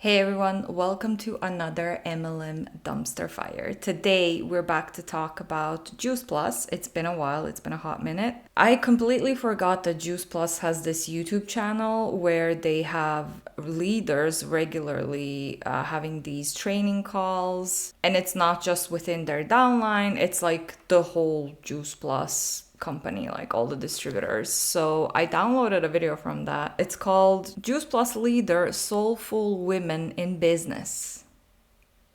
Hey everyone, welcome to another MLM dumpster fire. Today we're back to talk about juiceplus. It's been a while, it's been a hot minute. I completely forgot that juiceplus has this YouTube channel where they have leaders regularly having these training calls. And it's not just within their downline, it's like the whole juiceplus company, like all the distributors. So I downloaded a video from that. It's called juiceplus Leader Soulful Women in Business.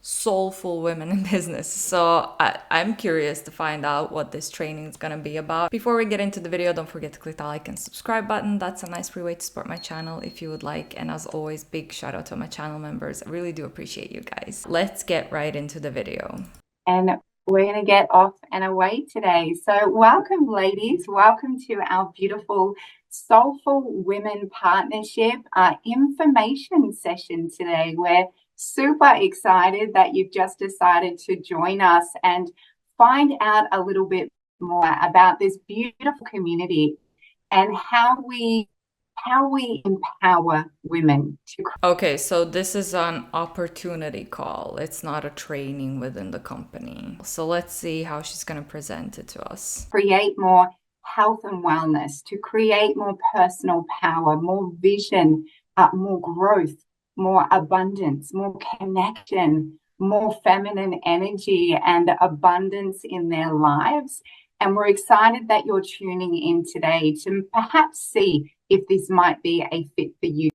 Soulful women in business. So I'm curious to find out what this training is going to be about. Before we get into the video, don't forget to click the like and subscribe button. That's a nice free way to support my channel if you would like. And as always, big shout out to my channel members. I really do appreciate you guys. Let's get right into the video. And we're going to get off and away today. So welcome, ladies. Welcome to our beautiful Soulful Women Partnership information session today. We're super excited that you've just decided to join us and find out a little bit more about this beautiful community and how we empower women to Okay, so this is an opportunity call. It's not a training within the company. So let's see how she's going to present it to us. create more health and wellness, to create more personal power, more vision, more growth, more abundance, more connection, more feminine energy and abundance in their lives. And we're excited that you're tuning in today to perhaps see if this might be a fit for you.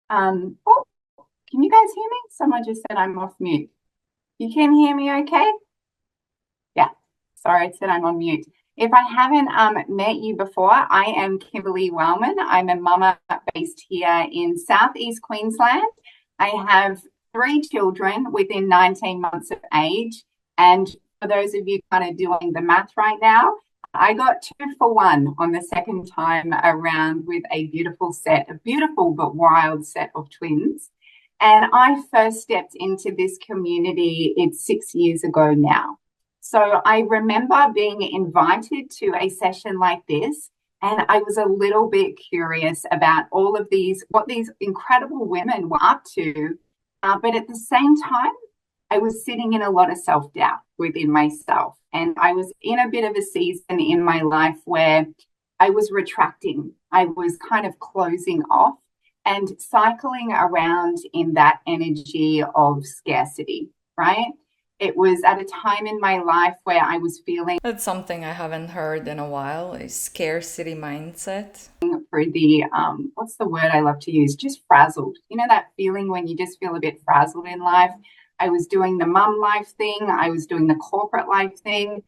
Oh, can you guys hear me? Someone just said I'm off mute. You can hear me okay? Yeah, sorry, it said I'm on mute. If I haven't met you before, I am Kimberly Wellman. I'm a mama based here in Southeast Queensland. I have 3 children within 19 months of age. And for those of you kind of doing the math right now, I got 2 for 1 on the second time around with a beautiful but wild set of twins. And I first stepped into this community, it's 6 years ago now. So I remember being invited to a session like this, and I was a little bit curious about all of these, what these incredible women were up to. But at the same time, I was sitting in a lot of self-doubt within myself. And I was in a bit of a season in my life where I was retracting. I was kind of closing off and cycling around in that energy of scarcity, right? It was at a time in my life where I was feeling That's something I haven't heard in a while, a scarcity mindset. for the, what's the word I love to use? Just frazzled. You know, that feeling when you just feel a bit frazzled in life. I was doing the mum life thing. I was doing the corporate life thing.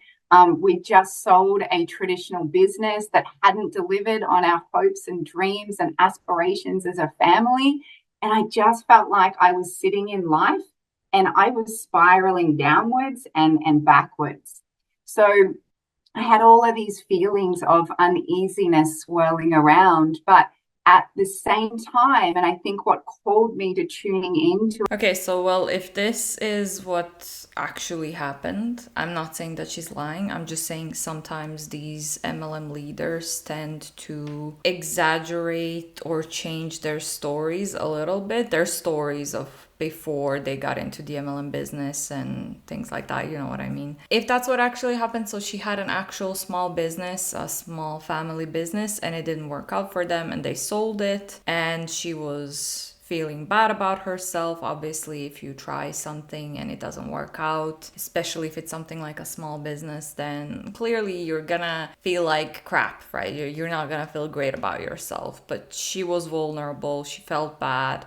We just sold a traditional business that hadn't delivered on our hopes and dreams and aspirations as a family. And I just felt like I was sitting in life and I was spiraling downwards and backwards. So I had all of these feelings of uneasiness swirling around, but at the same time, and I think what called me to tuning into. Okay, so well, if this is what actually happened, I'm not saying that she's lying. I'm just saying sometimes these MLM leaders tend to exaggerate or change their stories a little bit. Their stories of before they got into the MLM business and things like that, you know what I mean? If that's what actually happened, so she had an actual small business, a small family business, and it didn't work out for them and they sold it, and she was feeling bad about herself. Obviously, if you try something and it doesn't work out, especially if it's something like a small business, then clearly you're gonna feel like crap, right? You're not gonna feel great about yourself. But she was vulnerable, she felt bad,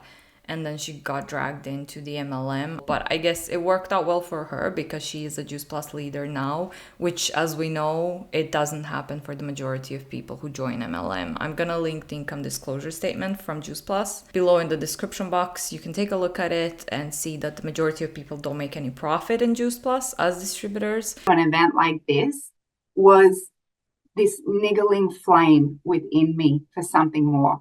and then she got dragged into the MLM. But I guess it worked out well for her because she is a juiceplus leader now, which, as we know, it doesn't happen for the majority of people who join MLM. I'm gonna link the income disclosure statement from juiceplus below in the description box. You can take a look at it and see that the majority of people don't make any profit in juiceplus as distributors. An event like this was this niggling flame within me for something more.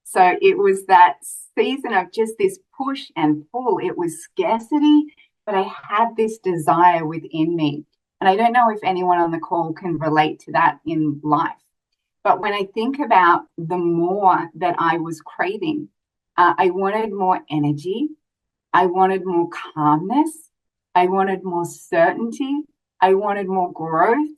So it was that season of just this push and pull. It was scarcity, but I had this desire within me. And I don't know if anyone on the call can relate to that in life. But when I think about the more that I was craving, I wanted more energy. I wanted more calmness. I wanted more certainty. I wanted more growth.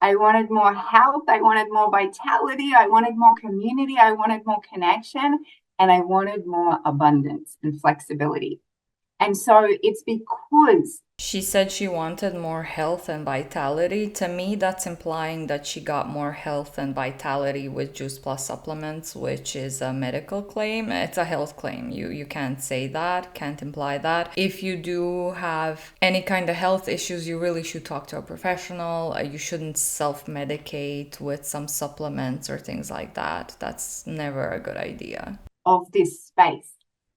I wanted more health. I wanted more vitality. I wanted more community. I wanted more connection. And I wanted more abundance and flexibility. And so it's because She said she wanted more health and vitality. To me, that's implying that she got more health and vitality with Juice Plus supplements, which is a medical claim. It's a health claim. You can't say that, can't imply that. If you do have any kind of health issues, you really should talk to a professional. You shouldn't self-medicate with some supplements or things like that. That's never a good idea. of this space.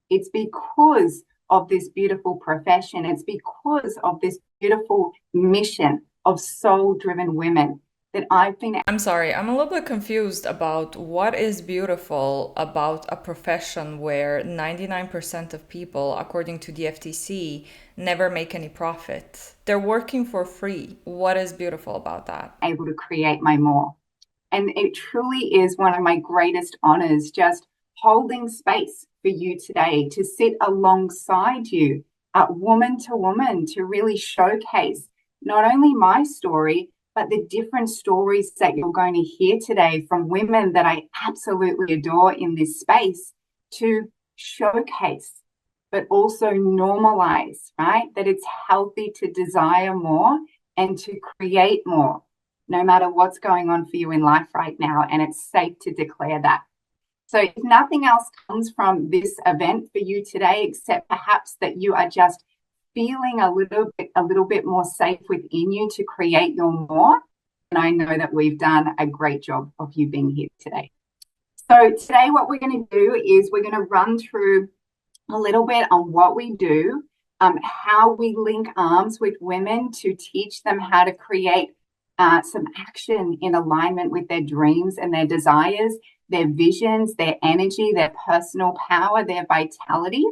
It's because of this beautiful profession. It's because of this beautiful mission of soul-driven women that I've been. I'm sorry, I'm a little bit confused about what is beautiful about a profession where 99% of people, according to the FTC, never make any profit. They're working for free. What is beautiful about that? Able to create my more. And it truly is one of my greatest honors, just holding space for you today to sit alongside you, woman to woman, to really showcase not only my story, but the different stories that you're going to hear today from women that I absolutely adore in this space, to showcase, but also normalize, right? That it's healthy to desire more and to create more, no matter what's going on for you in life right now. And it's safe to declare that. So if nothing else comes from this event for you today, except perhaps that you are just feeling a little bit more safe within you to create your more, and I know that we've done a great job of you being here today. So today what we're going to do is we're going to run through a little bit on what we do, how we link arms with women to teach them how to create some action in alignment with their dreams and their desires, their visions, their energy, their personal power, their vitality.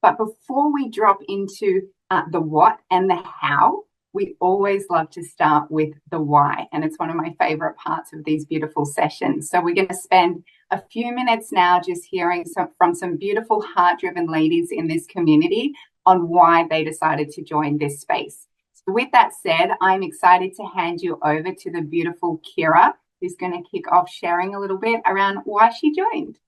But before we drop into the what and the how, we always love to start with the why. And it's one of my favorite parts of these beautiful sessions. So we're going to spend a few minutes now just hearing from some beautiful heart-driven ladies in this community on why they decided to join this space. So with that said, I'm excited to hand you over to the beautiful Kira, who's going to kick off sharing a little bit around why she joined.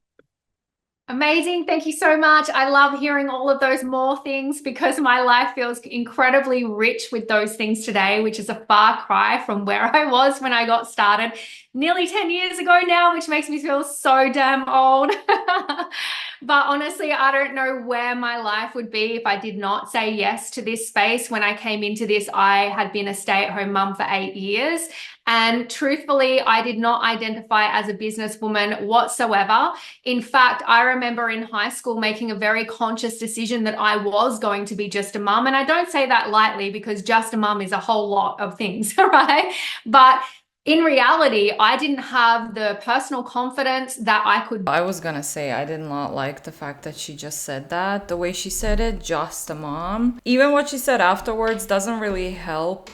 Amazing. Thank you so much. I love hearing all of those more things because my life feels incredibly rich with those things today, which is a far cry from where I was when I got started nearly 10 years ago now, which makes me feel so damn old. But honestly, I don't know where my life would be if I did not say yes to this space. When I came into this, I had been a stay-at-home mum for 8 years. And truthfully, I did not identify as a businesswoman whatsoever. In fact, I remember in high school making a very conscious decision that I was going to be just a mum. And I don't say that lightly because just a mum is a whole lot of things, right? But in reality, I didn't have the personal confidence that I could. I was gonna say, I did not like the fact that she just said that. The way she said it, just a mom. Even what she said afterwards doesn't really help.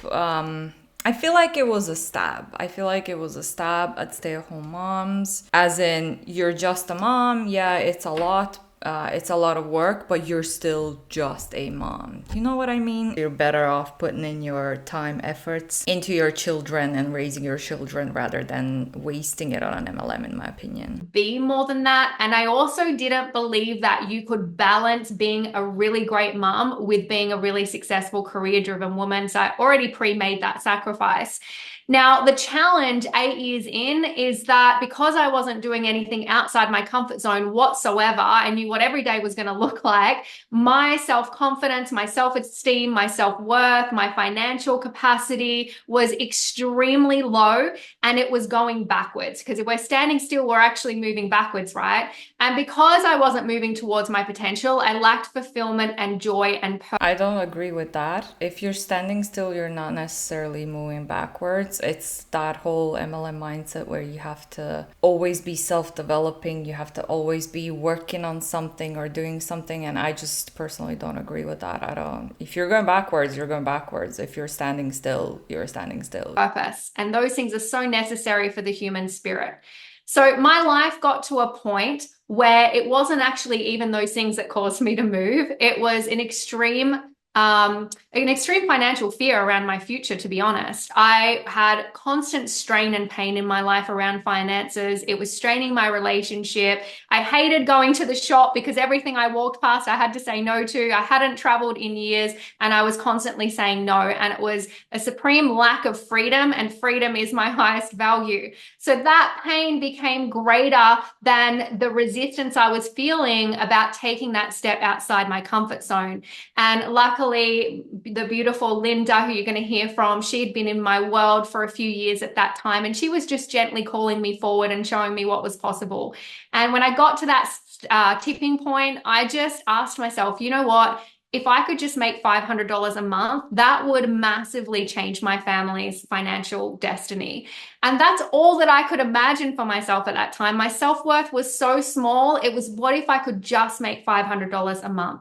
I feel like it was a stab. I feel like it was a stab at stay-at-home moms. As in, you're just a mom. Yeah, it's a lot. It's a lot of work, but you're still just a mom. You know what I mean? You're better off putting in your time, efforts into your children and raising your children rather than wasting it on an MLM, in my opinion. Be more than that. And I also didn't believe that you could balance being a really great mom with being a really successful career-driven woman. So I already pre-made that sacrifice. Now, the challenge 8 years in is that because I wasn't doing anything outside my comfort zone whatsoever, I knew what every day was going to look like. My self-confidence, my self-esteem, my self-worth, my financial capacity was extremely low, and it was going backwards, because if we're standing still, we're actually moving backwards, right? And because I wasn't moving towards my potential, I lacked fulfillment and joy and purpose. I don't agree with that. If you're standing still, you're not necessarily moving backwards. It's that whole MLM mindset where you have to always be self-developing. You have to always be working on something or doing something. And I just personally don't agree with that. I don't. If you're going backwards, you're going backwards. If you're standing still, you're standing still. Purpose. And those things are so necessary for the human spirit. So my life got to a point where it wasn't actually even those things that caused me to move. It was an extreme financial fear around my future, to be honest. I had constant strain and pain in my life around finances. It was straining my relationship. I hated going to the shop because everything I walked past, I had to say no to. I hadn't traveled in years and I was constantly saying no. And it was a supreme lack of freedom, and freedom is my highest value. So that pain became greater than the resistance I was feeling about taking that step outside my comfort zone. And luckily, the beautiful Linda, who you're going to hear from, she'd been in my world for a few years at that time, and she was just gently calling me forward and showing me what was possible. And when I got to that tipping point, I just asked myself, you know what? If I could just make $500 a month, that would massively change my family's financial destiny. And that's all that I could imagine for myself at that time. My self-worth was so small. It was, what if I could just make $500 a month?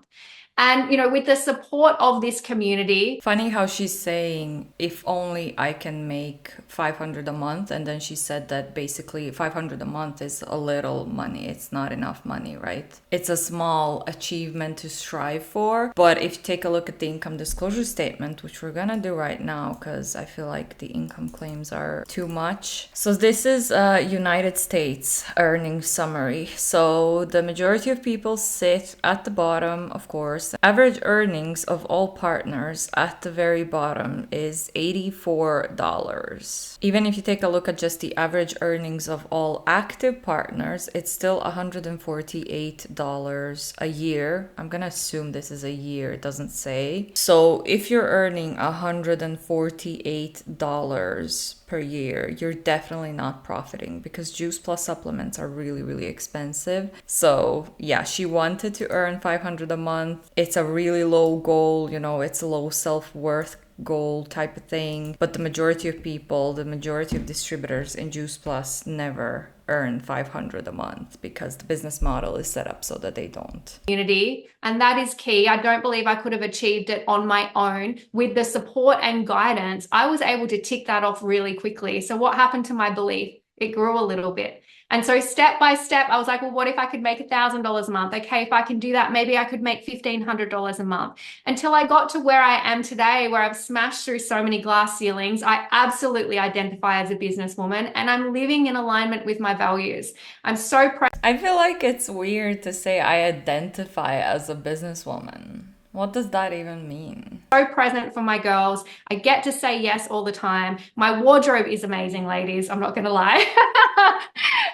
And, with the support of this community. Funny how she's saying, if only I can make 500 a month. And then she said that basically 500 a month is a little money. It's not enough money, right? It's a small achievement to strive for. But if you take a look at the income disclosure statement, which we're gonna do right now, because I feel like the income claims are too much. So this is a United States earnings summary. So the majority of people sit at the bottom, of course. Average earnings of all partners at the very bottom is $84. Even if you take a look at just the average earnings of all active partners, it's still $148 a year. I'm gonna assume this is a year, it doesn't say. So if you're earning $148 per year, you're definitely not profiting, because juiceplus supplements are really, really expensive. So yeah, she wanted to earn 500 a month. It's a really low goal, it's a low self-worth goal type of thing. But the majority of people, the majority of distributors in juiceplus never earn 500 a month, because the business model is set up so that they don't. Community, and that is key. I don't believe I could have achieved it on my own. With the support and guidance, I was able to tick that off really quickly. So what happened to my belief? It grew a little bit. And so step by step, I was like, well, what if I could make $1,000 a month? Okay, if I can do that, maybe I could make $1,500 a month. Until I got to where I am today, where I've smashed through so many glass ceilings. I absolutely identify as a businesswoman, and I'm living in alignment with my values. I'm so proud. I feel like it's weird to say I identify as a businesswoman. What does that even mean? So present for my girls. I get to say yes all the time. My wardrobe is amazing, ladies. I'm not going to lie.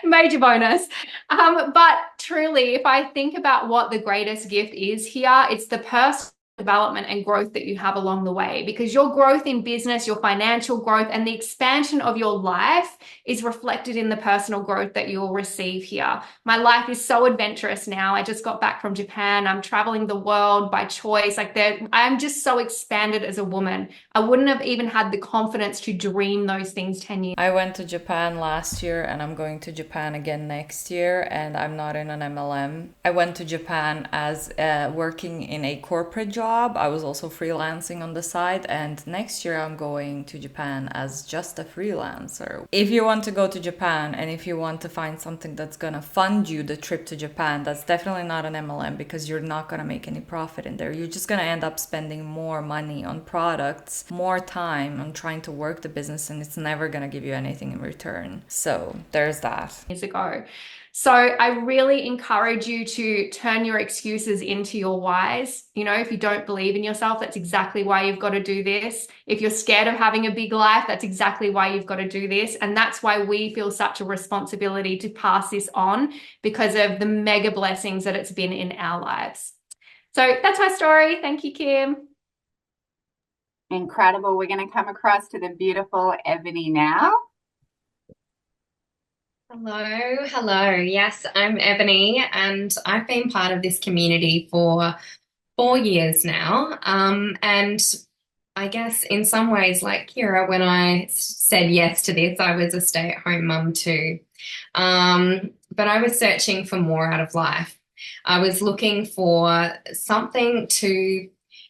Major bonus. But truly, if I think about what the greatest gift is here, it's the personal development and growth that you have along the way, because your growth in business, your financial growth, and the expansion of your life is reflected in the personal growth that you will receive here. My life is so adventurous now. I just got back from Japan. I'm traveling the world by choice. I'm just so expanded as a woman. I wouldn't have even had the confidence to dream those things 10 years. I went to Japan last year, and I'm going to Japan again next year, and I'm not in an MLM. I went to Japan as working in a corporate job. I was also freelancing on the side, and next year I'm going to Japan as just a freelancer. If you want to go to Japan, and if you want to find something that's gonna fund you the trip to Japan, that's definitely not an MLM, because you're not gonna make any profit in there. You're just gonna end up spending more money on products, more time on trying to work the business, and it's never gonna give you anything in return. So there's that. Years ago. So I really encourage you to turn your excuses into your whys. If you don't believe in yourself, that's exactly why you've got to do this. If you're scared of having a big life, that's exactly why you've got to do this. And that's why we feel such a responsibility to pass this on, because of the mega blessings that it's been in our lives. So that's my story. Thank you, Kim. Incredible. We're going to come across to the beautiful Ebony now. Hello. Yes, I'm Ebony, and I've been part of this community for 4 years now. And I guess in some ways, like Kira, when I said yes to this, I was a stay-at-home mum too. But I was searching for more out of life. I was looking for something to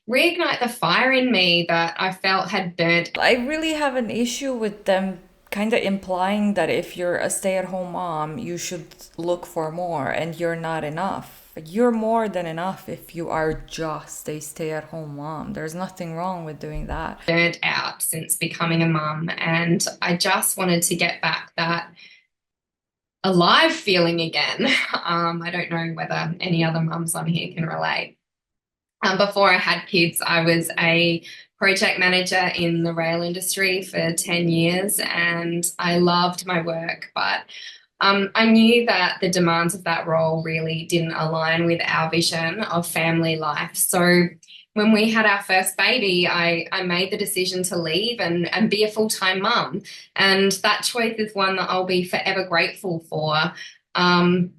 reignite the fire in me that I felt had burnt. I really have an issue with them kind of implying that if you're a stay-at-home mom, you should look for more and you're not enough. You're more than enough if you are just a stay-at-home mom. There's nothing wrong with doing that. Burnt out since becoming a mum, and I just wanted to get back that alive feeling again. I don't know whether any other mums on here can relate. Before I had kids, I was a project manager in the rail industry for 10 years, and I loved my work, but I knew that the demands of that role really didn't align with our vision of family life. So when we had our first baby, I made the decision to leave and be a full-time mum. And that choice is one that I'll be forever grateful for.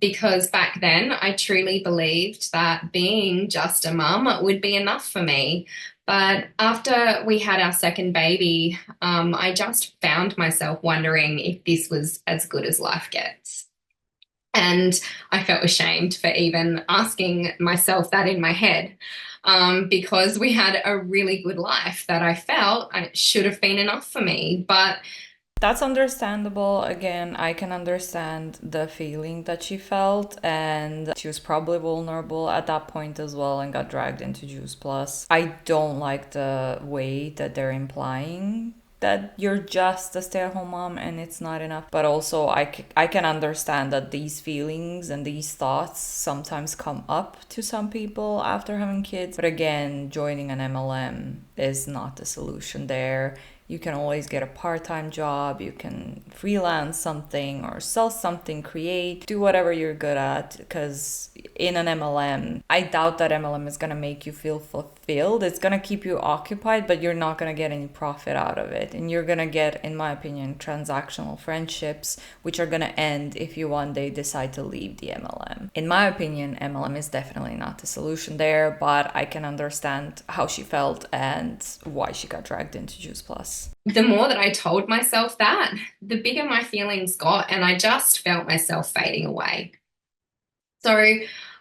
Because back then I truly believed that being just a mum would be enough for me. But after we had our second baby, I just found myself wondering if this was as good as life gets. And I felt ashamed for even asking myself that in my head, because we had a really good life that I felt should have been enough for me. But that's understandable. Again, I can understand the feeling that she felt, and she was probably vulnerable at that point as well and got dragged into juiceplus. I don't like the way that they're implying that you're just a stay-at-home mom and it's not enough. But also I can understand that these feelings and these thoughts sometimes come up to some people after having kids. But again, joining an MLM is not the solution there. You can always get a part-time job, you can freelance something or sell something, create, do whatever you're good at, because in an MLM, I doubt that MLM is going to make you feel fulfilled. It's going to keep you occupied, but you're not going to get any profit out of it. And you're going to get, in my opinion, transactional friendships, which are going to end if you one day decide to leave the MLM. In my opinion, MLM is definitely not the solution there, but I can understand how she felt and why she got dragged into juiceplus. The more that I told myself that, the bigger my feelings got, and I just felt myself fading away. So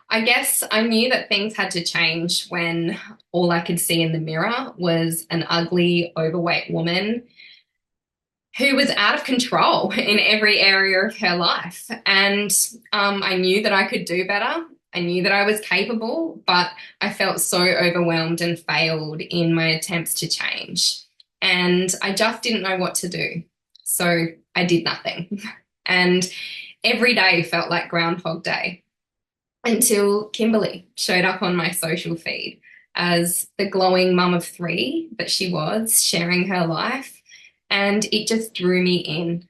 I guess I knew that things had to change when all I could see in the mirror was an ugly, overweight woman who was out of control in every area of her life. And I knew that I could do better. I knew that I was capable, but I felt so overwhelmed and failed in my attempts to change. And I just didn't know what to do. So I did nothing. And every day felt like Groundhog Day until Kimberly showed up on my social feed as the glowing mum of 3 that she was, sharing her life. And it just drew me in.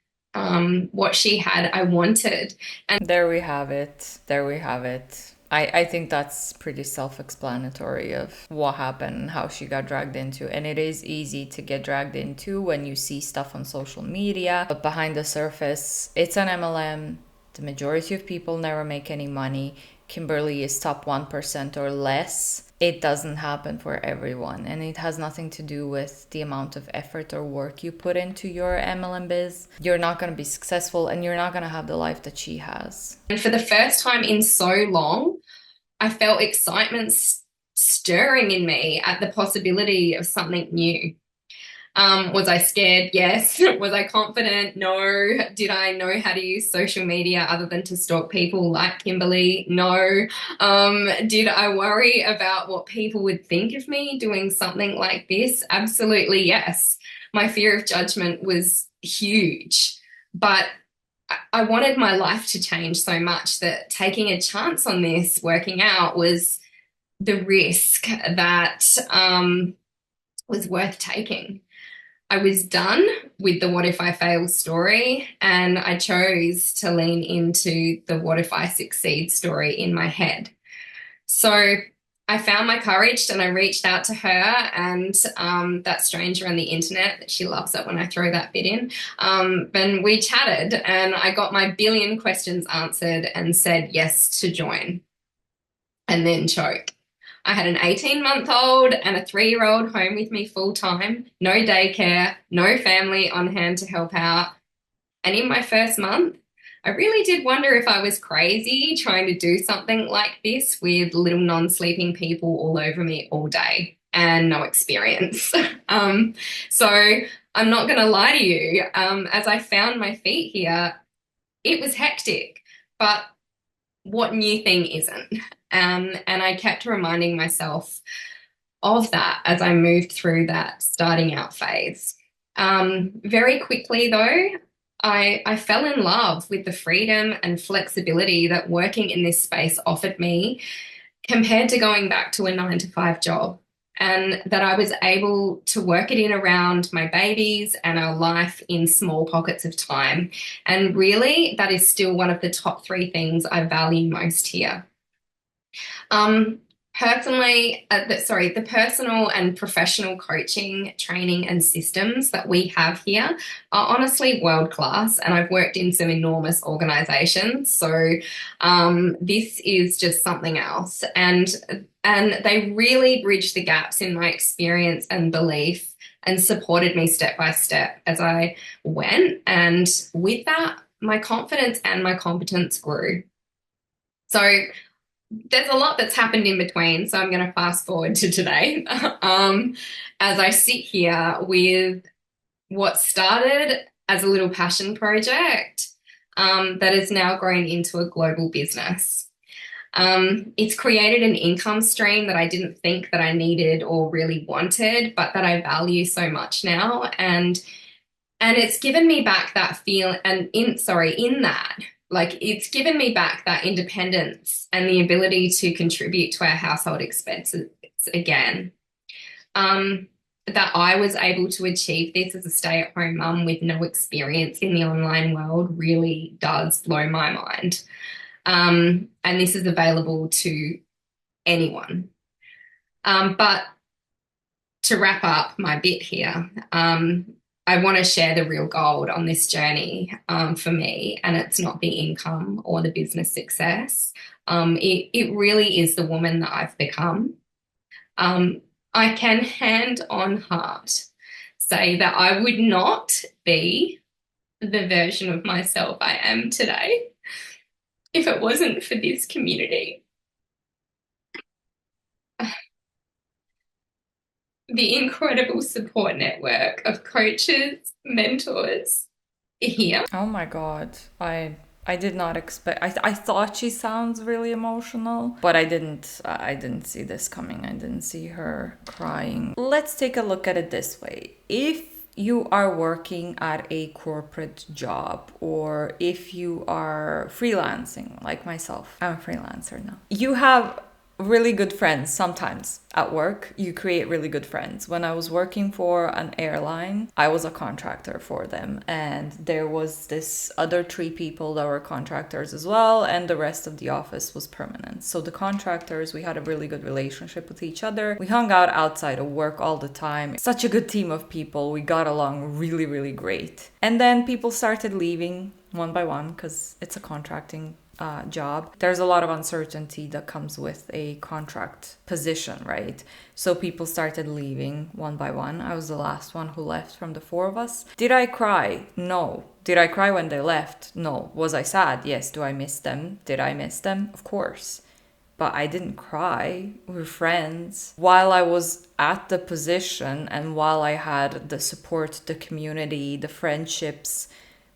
What she had, I wanted. And there we have it. There we have it. I think that's pretty self-explanatory of what happened and how she got dragged into. And it is easy to get dragged into when you see stuff on social media. But behind the surface, it's an MLM. The majority of people never make any money. Kimberly is top 1% or less. It doesn't happen for everyone, and it has nothing to do with the amount of effort or work you put into your MLM biz. You're not going to be successful, and you're not going to have the life that she has. And for the first time in so long, I felt excitement stirring in me at the possibility of something new. Was I scared? Yes. Was I confident? No. Did I know how to use social media other than to stalk people like Kimberly? No. Did I worry about what people would think of me doing something like this? Absolutely yes. My fear of judgment was huge, but I wanted my life to change so much that taking a chance on this, working out, was the risk that was worth taking. I was done with the what if I fail story, and I chose to lean into the what if I succeed story in my head. So I found my courage and I reached out to her and that stranger on the internet, that she loves it when I throw that bit in, and we chatted and I got my billion questions answered and said yes to join, and then choke. I had an 18-month-old and a 3-year-old home with me full-time, no daycare, no family on hand to help out. And in my first month, I really did wonder if I was crazy trying to do something like this with little non-sleeping people all over me all day and no experience. So I'm not going to lie to you. As I found my feet here, it was hectic, but what new thing isn't? And I kept reminding myself of that as I moved through that starting out phase. Very quickly, though, I fell in love with the freedom and flexibility that working in this space offered me compared to going back to a 9 to 5 job, and that I was able to work it in around my babies and our life in small pockets of time. And really, that is still one of the top 3 things I value most here. Personally, the personal and professional coaching, training, and systems that we have here are honestly world class, and I've worked in some enormous organizations. So this is just something else. And they really bridged the gaps in my experience and belief and supported me step by step as I went. And with that, my confidence and my competence grew. So there's a lot that's happened in between, so I'm going to fast forward to today as I sit here with what started as a little passion project that has now grown into a global business. It's created an income stream that I didn't think that I needed or really wanted, but that I value so much now. And it's given me back that feel, and in that, like, it's given me back that independence and the ability to contribute to our household expenses again. That I was able to achieve this as a stay-at-home mum with no experience in the online world really does blow my mind. And this is available to anyone. But to wrap up my bit here, I want to share the real gold on this journey for me, and it's not the income or the business success. It really is the woman that I've become. I can hand on heart say that I would not be the version of myself I am today if it wasn't for this community. The incredible support network of coaches, mentors here. Oh my God. I did not expect. I thought she sounds really emotional, but I didn't see this coming. I didn't see her crying. Let's take a look at it this way. If you are working at a corporate job, or if you are freelancing like myself, I'm a freelancer now. You have really good friends sometimes at work. You create really good friends. When I was working for an airline, I was a contractor for them, and there was this other 3 people that were contractors as well, and the rest of the office was permanent. So the contractors, we had a really good relationship with each other. We hung out outside of work all the time. Such a good team of people. We got along really, really great. And then people started leaving one by one because it's a contracting job. There's a lot of uncertainty that comes with a contract position, right? So people started leaving one by one. I was the last one who left from the 4 of us. Did I cry? No. Did I cry when they left? No. Was I sad? Yes. Do I miss them? Did I miss them? Of course. But I didn't cry. We were friends. While I was at the position and while I had the support, the community, the friendships,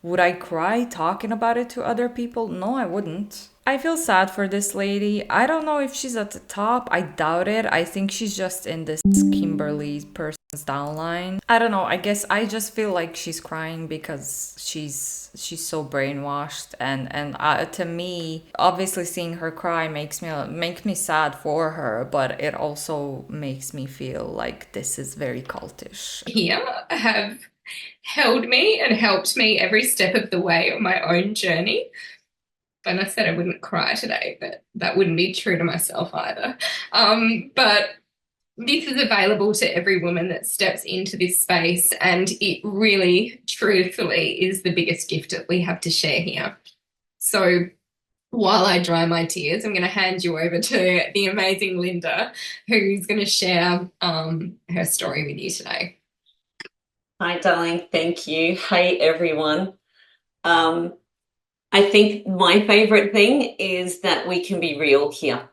would I cry talking about it to other people? No, I wouldn't. I feel sad for this lady. I don't know if she's at the top. I doubt it. I think she's just in this Kimberly person's downline. I don't know. I guess I just feel like she's crying because she's so brainwashed, and to me, obviously seeing her cry makes me sad for her, but it also makes me feel like this is very cultish. Here have held me and helped me every step of the way on my own journey. And I said I wouldn't cry today, but that wouldn't be true to myself either. But this is available to every woman that steps into this space, and it really, truthfully, is the biggest gift that we have to share here. So while I dry my tears, I'm going to hand you over to the amazing Linda, who's going to share her story with you today. Hi, darling. Thank you. Hey, everyone. I think my favorite thing is that we can be real here,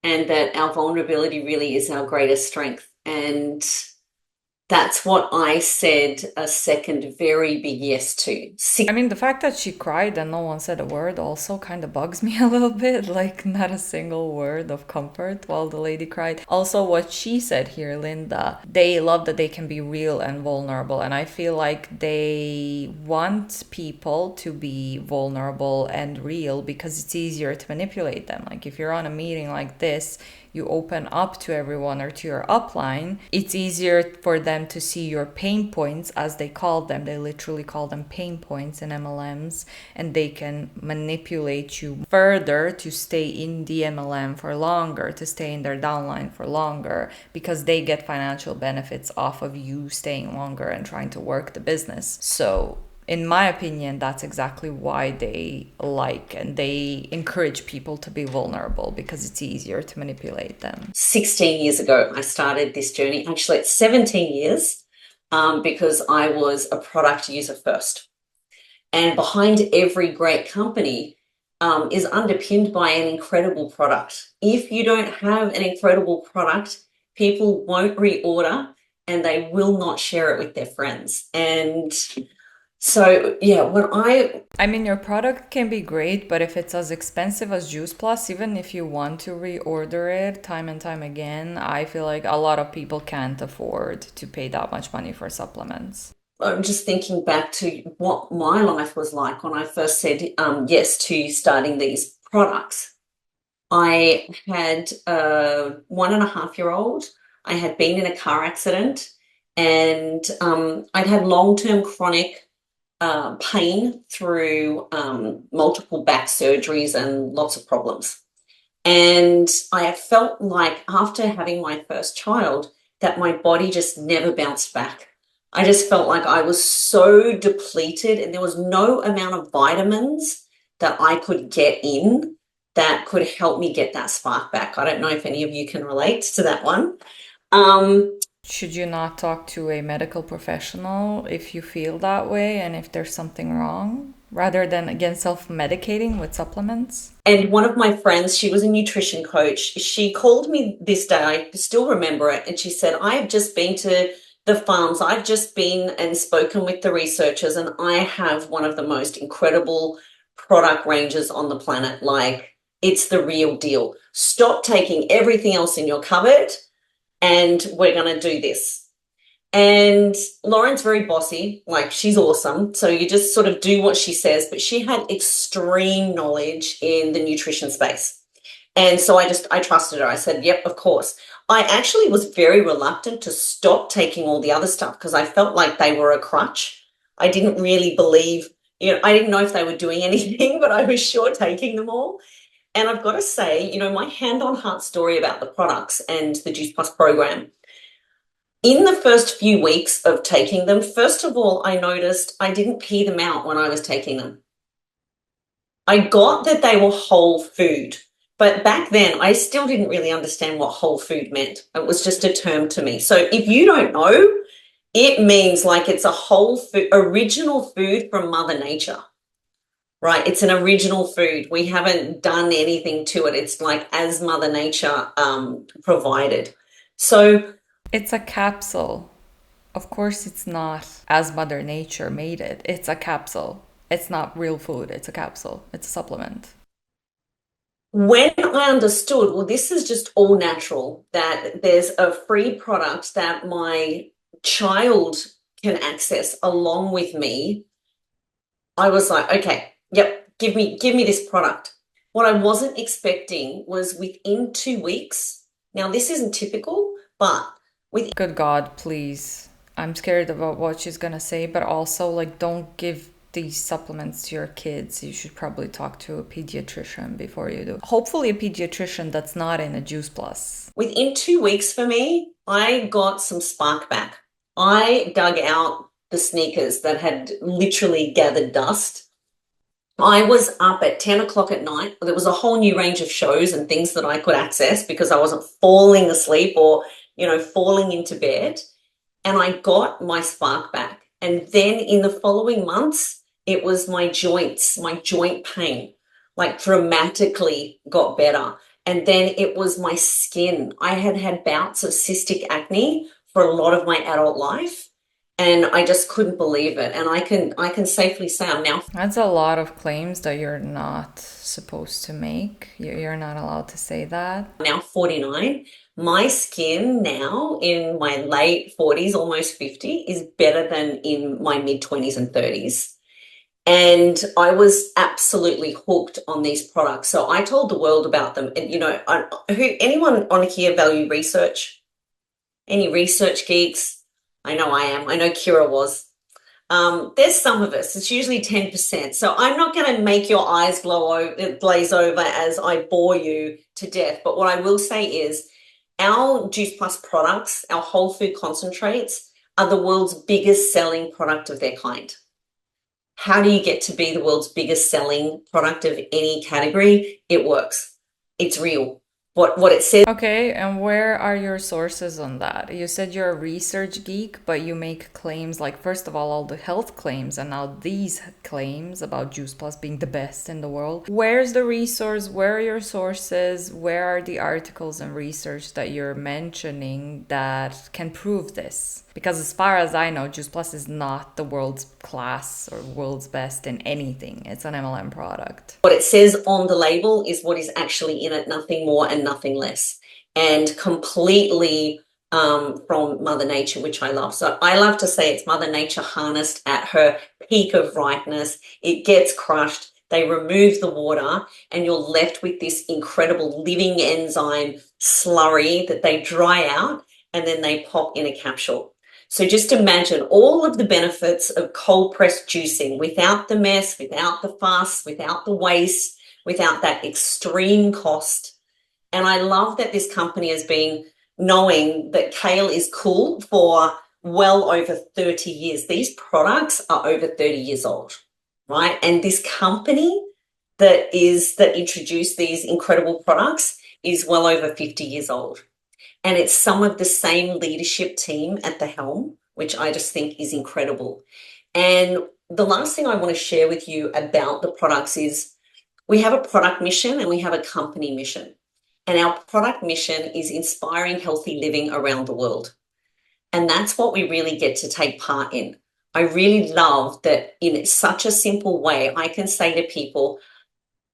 and that our vulnerability really is our greatest strength. And That's what I said a second very big yes to. I mean, the fact that she cried and no one said a word also kind of bugs me a little bit. Like, not a single word of comfort while the lady cried. Also, what she said here, Linda, they love that they can be real and vulnerable. And I feel like they want people to be vulnerable and real because it's easier to manipulate them. Like, if you're on a meeting like this, you open up to everyone or to your upline, it's easier for them to see your pain points, as they call them. They literally call them pain points in MLMs, and they can manipulate you further to stay in the MLM for longer, to stay in their downline for longer, because they get financial benefits off of you staying longer and trying to work the business. So in my opinion, that's exactly why they like and they encourage people to be vulnerable, because it's easier to manipulate them. 16 years ago, I started this journey. Actually, it's 17 years because I was a product user first. And behind every great company is underpinned by an incredible product. If you don't have an incredible product, people won't reorder and they will not share it with their friends. And so, yeah, I mean, your product can be great, but if it's as expensive as juiceplus, even if you want to reorder it time and time again, I feel like a lot of people can't afford to pay that much money for supplements. I'm just thinking back to what my life was like when I first said yes to starting these products. I had a 1.5-year-old. I had been in a car accident, and I'd had long-term chronic pain through multiple back surgeries and lots of problems. And I felt like after having my first child that my body just never bounced back. I just felt like I was so depleted, and there was no amount of vitamins that I could get in that could help me get that spark back. I don't know if any of you can relate to that one. Should you not talk to a medical professional if you feel that way and if there's something wrong, rather than, again, self-medicating with supplements? And one of my friends, she was a nutrition coach, she called me this day, I still remember it, and she said, I have just been to the farms, I've just been and spoken with the researchers, and I have one of the most incredible product ranges on the planet. Like, it's the real deal. Stop taking everything else in your cupboard and we're going to do this. And Lauren's very bossy, like she's awesome. So you just sort of do what she says, but she had extreme knowledge in the nutrition space. And so I trusted her. I said, yep, of course. I actually was very reluctant to stop taking all the other stuff because I felt like they were a crutch. I didn't really believe, I didn't know if they were doing anything, but I was sure taking them all. And I've got to say, my hand on heart story about the products and the juiceplus program. In the first few weeks of taking them, first of all, I noticed I didn't pee them out when I was taking them. I got that they were whole food, but back then I still didn't really understand what whole food meant. It was just a term to me. So if you don't know, it means like it's a whole food, original food from Mother Nature. Right, it's an original food. We haven't done anything to it. It's like as Mother Nature provided. So it's a capsule. Of course, it's not as Mother Nature made it. It's a capsule. It's not real food. It's a capsule. It's a supplement. When I understood, well, this is just all natural, that there's a free product that my child can access along with me, I was like, okay, yep, give me this product. What I wasn't expecting was within 2 weeks. Now, this isn't typical, but good God, please. I'm scared about what she's gonna say, but also, like, don't give these supplements to your kids. You should probably talk to a pediatrician before you do. Hopefully a pediatrician that's not in a juiceplus. Within 2 weeks for me, I got some spark back. I dug out the sneakers that had literally gathered dust. I was up at 10 o'clock at night. There was a whole new range of shows and things that I could access because I wasn't falling asleep or, falling into bed. And I got my spark back. And then in the following months, it was my joints, my joint pain, like dramatically got better. And then it was my skin. I had had bouts of cystic acne for a lot of my adult life. And I just couldn't believe it. And I can safely say I'm now. That's a lot of claims that you're not supposed to make. You're not allowed to say that. Now 49. My skin now in my late 40s, almost 50, is better than in my mid 20s and 30s. And I was absolutely hooked on these products. So I told the world about them. And, you know, anyone on here value research? Any research geeks? I know I am. I know Kira was. There's some of us. It's usually 10%. So I'm not going to make your eyes glaze over as I bore you to death. But what I will say is our juiceplus products, our whole food concentrates, are the world's biggest selling product of their kind. How do you get to be the world's biggest selling product of any category? It works. It's real. What it says. Okay, and where are your sources on that? You said you're a research geek, but you make claims like, first of all the health claims, and now these claims about juiceplus being the best in the world. Where's the resource? Where are your sources? Where are the articles and research that you're mentioning that can prove this? Because as far as I know, juiceplus is not the world's class or world's best in anything. It's an MLM product. What it says on the label is what is actually in it, nothing more and nothing less. And completely from Mother Nature, which I love. So I love to say it's Mother Nature harnessed at her peak of ripeness. It gets crushed. They remove the water and you're left with this incredible living enzyme slurry that they dry out and then they pop in a capsule. So just imagine all of the benefits of cold pressed juicing without the mess, without the fuss, without the waste, without that extreme cost. And I love that this company has been knowing that kale is cool for well over 30 years. These products are over 30 years old, right? And this company that introduced these incredible products is well over 50 years old. And it's some of the same leadership team at the helm, which I just think is incredible. And the last thing I want to share with you about the products is we have a product mission and we have a company mission. And our product mission is inspiring healthy living around the world. And that's what we really get to take part in. I really love that in such a simple way, I can say to people,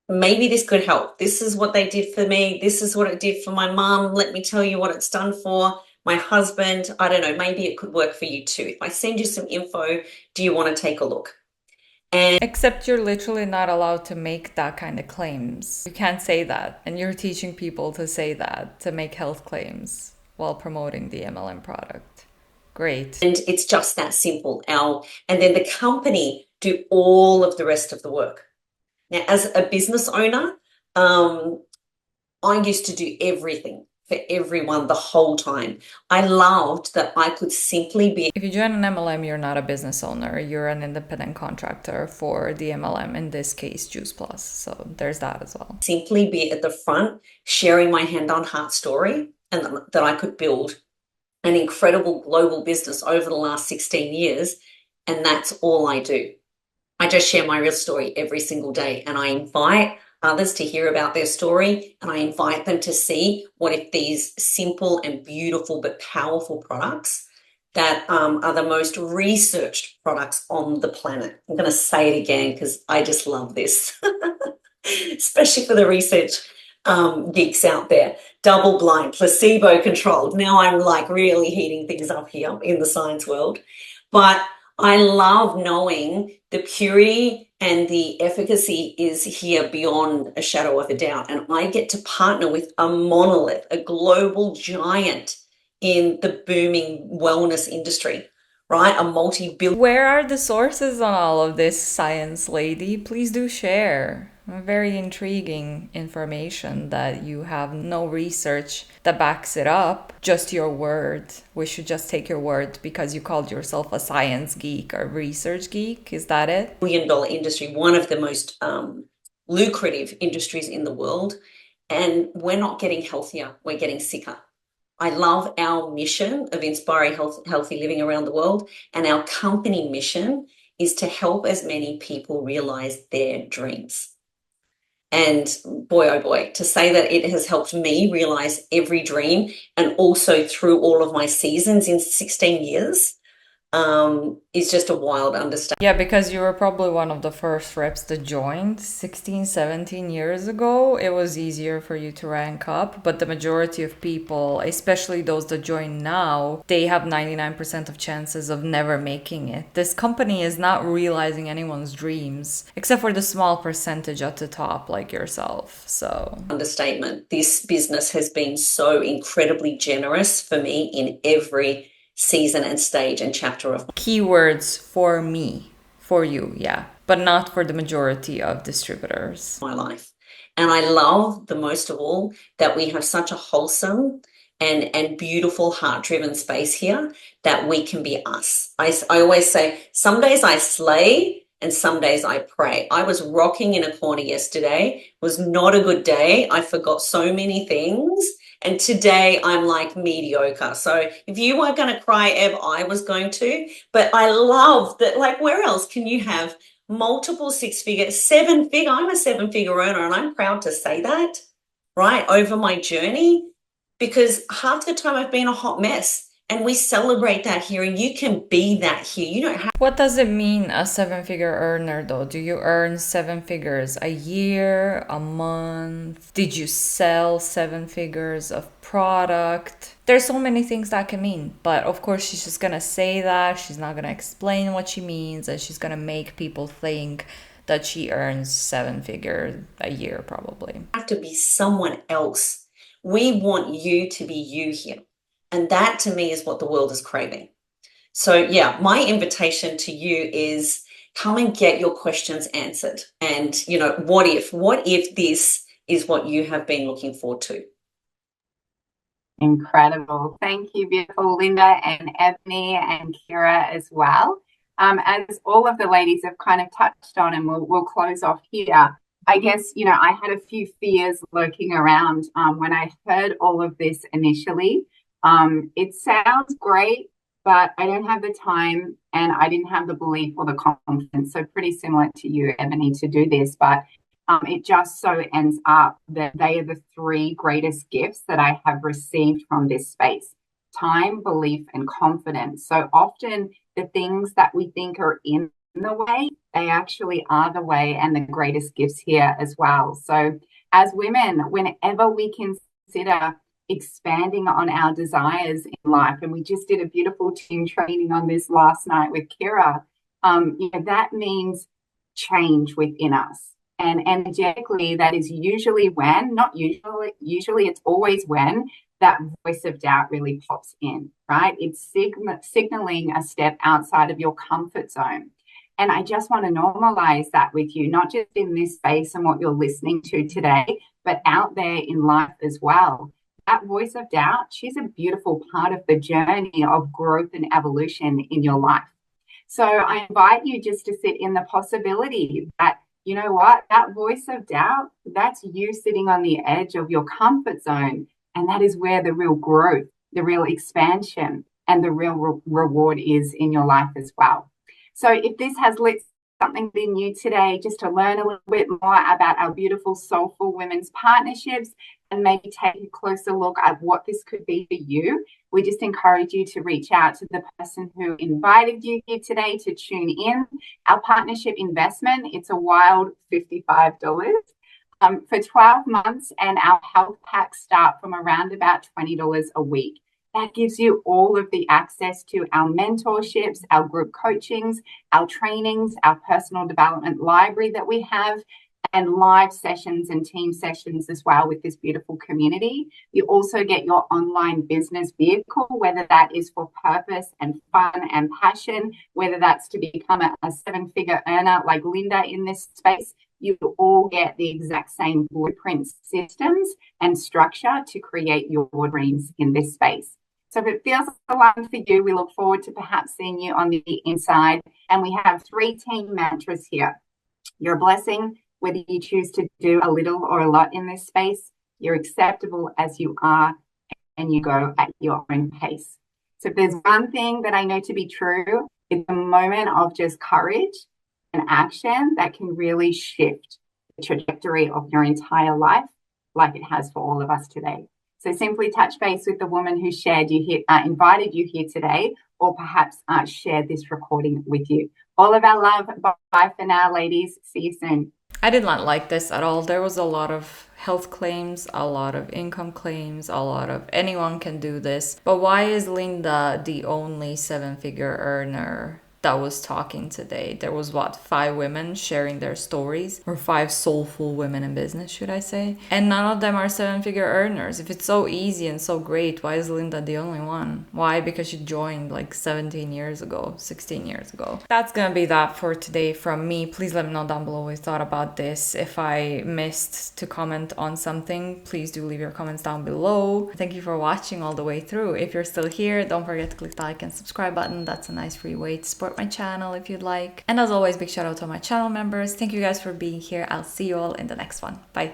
maybe this could help. This is what they did for me. This is what it did for my mom. Let me tell you what it's done for my husband. I don't know, maybe it could work for you too. If I send you some info, do you want to take a look? Except you're literally not allowed to make that kind of claims. You can't say that. And you're teaching people to say that, to make health claims while promoting the MLM product. Great. And it's just that simple. And then the company do all of the rest of the work. Now, as a business owner, I used to do everything for everyone the whole time. I loved that I could simply be. If you join an MLM, you're not a business owner. You're an independent contractor for the MLM, in this case, juiceplus. So there's that as well. Simply be at the front, sharing my hand on heart story, and that I could build an incredible global business over the last 16 years. And that's all I do. I just share my real story every single day, and I invite others to hear about their story, and I invite them to see what if these simple and beautiful but powerful products that are the most researched products on the planet. I'm going to say it again because I just love this, especially for the research geeks out there. Double blind, placebo controlled. Now I'm like really heating things up here in the science world, but I love knowing the purity and the efficacy is here beyond a shadow of a doubt. And I get to partner with a monolith, a global giant in the booming wellness industry, right? A multi-billion. Where are the sources on all of this, science lady? Please do share. Very intriguing information that you have no research that backs it up, just your word. We should just take your word because you called yourself a science geek or research geek. Is that it? $1 billion industry, one of the most lucrative industries in the world. And we're not getting healthier, we're getting sicker. I love our mission of inspiring healthy living around the world. And our company mission is to help as many people realize their dreams. And boy, oh boy, to say that it has helped me realize every dream and also through all of my seasons in 16 years is just a wild understanding. Yeah, because you were probably one of the first reps that joined 16, 17 years ago. It was easier for you to rank up, but the majority of people, especially those that join now, they have 99% of chances of never making it. This company is not realizing anyone's dreams, except for the small percentage at the top, like yourself. So, Understatement. This business has been so incredibly generous for me in every season and stage and chapter of keywords for me, for you, yeah, but not for the majority of distributors. my life. And I love the most of all that we have such a wholesome and beautiful heart-driven space here that we can be us. I always say some days I slay and some days I pray. I was rocking in a corner yesterday. It was not a good day. I forgot so many things. And today I'm like mediocre. So if you were going to cry, Eb, I was going to. But I love that, like, where else can you have multiple six-figure, seven-figure? I'm a seven-figure earner and I'm proud to say that, right, over my journey, because half the time I've been a hot mess. And we celebrate that here, and you can be that here. You don't have. What does it mean, a seven-figure earner, though? Do you earn seven figures a year, a month? Did you sell seven figures of product? There's so many things that can mean, but of course she's just gonna say that. She's not gonna explain what she means, and she's gonna make people think that she earns seven figures a year, probably. Have to be someone else. We want you to be you here. And that to me is what the world is craving. So yeah, my invitation to you is come and get your questions answered. And, you know, what if this is what you have been looking forward to? Incredible. Thank you, beautiful Linda and Ebony and Kira as well. As all of the ladies have kind of touched on, and we'll close off here. I guess, you know, I had a few fears lurking around when I heard all of this initially. It sounds great, but I don't have the time and I didn't have the belief or the confidence. So pretty similar to you, Ebony, to do this. But it just so ends up that they are the three greatest gifts that I have received from this space: time, belief, and confidence. So often the things that we think are in the way, they actually are the way and the greatest gifts here as well. So as women, whenever we consider expanding on our desires in life, and we just did a beautiful team training on this last night with Kira, you know, that means change within us. And energetically, that is usually when, not usually, it's always when that voice of doubt really pops in, right? It's signaling a step outside of your comfort zone. And I just want to normalize that with you, not just in this space and what you're listening to today, but out there in life as well. That voice of doubt, she's a beautiful part of the journey of growth and evolution in your life. So I invite you just to sit in the possibility that, you know what, that voice of doubt, that's you sitting on the edge of your comfort zone. And that is where the real growth, the real expansion, and the real reward is in your life as well. So if this has lit something in you today, just to learn a little bit more about our beautiful soulful women's partnerships and maybe take a closer look at what this could be for you, we just encourage you to reach out to the person who invited you here today to tune in. Our partnership investment, it's a wild $55 for 12 months, and our health packs start from around about $20 a week. That gives you all of the access to our mentorships, our group coachings, our trainings, our personal development library that we have, and live sessions and team sessions as well with this beautiful community. You also get your online business vehicle, whether that is for purpose and fun and passion, whether that's to become a seven-figure earner like Linda in this space. You all get the exact same blueprints, systems, and structure to create your dreams in this space. So if it feels aligned for you, we look forward to perhaps seeing you on the inside. And we have 3 team mantras here. You're a blessing, whether you choose to do a little or a lot in this space. You're acceptable as you are, and you go at your own pace. So if there's one thing that I know to be true, it's a moment of just courage and action that can really shift trajectory of your entire life like it has for all of us today. So simply touch base with the woman who shared you here, invited you here today, or perhaps shared this recording with you. All of our love. Bye for now, ladies. See you soon. I did not like this at all. There was a lot of health claims, a lot of income claims, a lot of anyone can do this. But why is Linda the only 7-figure earner that was talking today? There was 5 women sharing their stories, or 5 soulful women in business, should I say? And none of them are 7-figure earners. If it's so easy and so great, why is Linda the only one? Why? Because she joined like 17 years ago, 16 years ago. That's gonna be that for today from me. Please let me know down below what you thought about this. If I missed to comment on something, please do leave your comments down below. Thank you for watching all the way through. If you're still here, don't forget to click the like and subscribe button. That's a nice free way to support my channel if you'd like. And as always, big shout out to my channel members. Thank you guys for being here. I'll see you all in the next one. Bye.